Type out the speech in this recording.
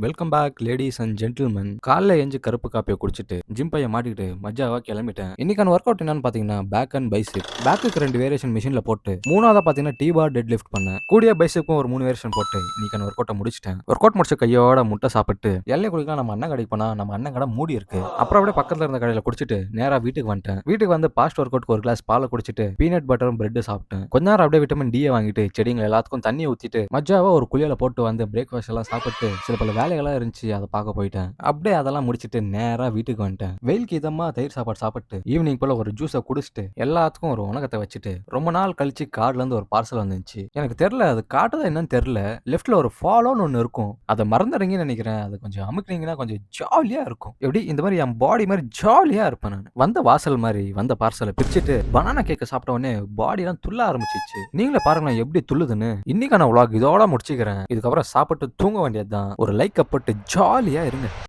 Welcome back ladies and gentlemen. காலைல எஞ்சி கருப்பு காப்பியை குடிச்சிட்டு ஜிம் பைய மாட்டிக்கிட்டு மஜாவா கிளம்பிட்டேன். இன்னைக்கான ஒர்க் அவுட் என்னன்னு பாத்தீங்கன்னா பேக் அண்ட் பைசெப். பேக்குக்கு 2 வேரியேஷன் மிஷின்ல போட்டு மூணாவதா பாத்தீங்கன்னா டீ பார் டெட் லிஃப்ட் பண்ணேன். கூடிய பைசெப்க்கும் ஒரு 3 வேரியேஷன் போட்டு இன்னைக்கான ஒர்க் அவுட்டை முடிச்சிட்டேன். ஒர்க் அவுட் முடிச்ச கையோட முட்டை சாப்பிட்டு எல்லை குடிக்கலாம் நம்ம அண்ணன் கடைக்கு போனா நம்ம அண்ணன் கடை மூடி இருக்கு. அப்புறம் அப்படியே பக்கத்துல இருந்த கடையில குடிச்சிட்டு நேரா வீட்டுக்கு வந்துட்டேன். வீட்டுக்கு வந்து பாஸ்ட் ஒர்க் அவுட்க்கு ஒரு கிளாஸ் பாலை குடிச்சிட்டு பீனட் பட்டரும் பிரெட் சாப்பிட்டேன். கொஞ்ச நேரம் அப்படியே விட்டமின் டி வாங்கிட்டு செடிங்க எல்லாத்துக்கும் தண்ணி ஊத்திட்டு மஜாவா ஒரு குளியல போட்டு வந்து பிரேக்ஃபாஸ்ட் எல்லாம் சாப்பிட்டு சில பல வேலைகள்லாம் இருந்துச்சு அதை பார்க்க போயிட்டேன். அப்படியே அதெல்லாம் முடிச்சிட்டு நேரா வீட்டுக்கு வந்துட்டேன். வெயிலுக்கு இதமா தயிர் சாப்பாடு சாப்பிட்டு ஈவினிங் போல ஒரு ஜூஸை குடிச்சிட்டு எல்லாத்துக்கும் ஒரு உணகத்தை வச்சுட்டு ரொம்ப நாள் கழிச்சு கார்ல இருந்து ஒரு பார்சல் வந்துச்சு. எனக்கு தெரியல அது காட்டுதா என்னன்னு தெரியல. லெஃப்ட்ல ஒரு ஃபாலோன்னு ஒன்று இருக்கும். அதை மறந்துடுறீங்கன்னு நினைக்கிறேன். அது கொஞ்சம் அமுக்குனீங்கன்னா கொஞ்சம் ஜாலியா இருக்கும். எப்படி இந்த மாதிரி என் பாடி மாதிரி ஜாலியா இருப்பேன் நான். வந்த வாசல் மாதிரி வந்த பார்சலை பிரிச்சுட்டு பனானா கேக்க சாப்பிட்ட உடனே பாடி எல்லாம் துள்ள ஆரம்பிச்சிச்சு. நீங்களே பாருங்களேன் எப்படி துள்ளுதுன்னு. இன்னைக்கான vlog இதோட முடிச்சுக்கிறேன். இதுக்கப்புறம் சாப்பிட்டு தூங்க வேண்டியதுதான். ஒரு லைக் போட்டு ஜாலியா இருங்க.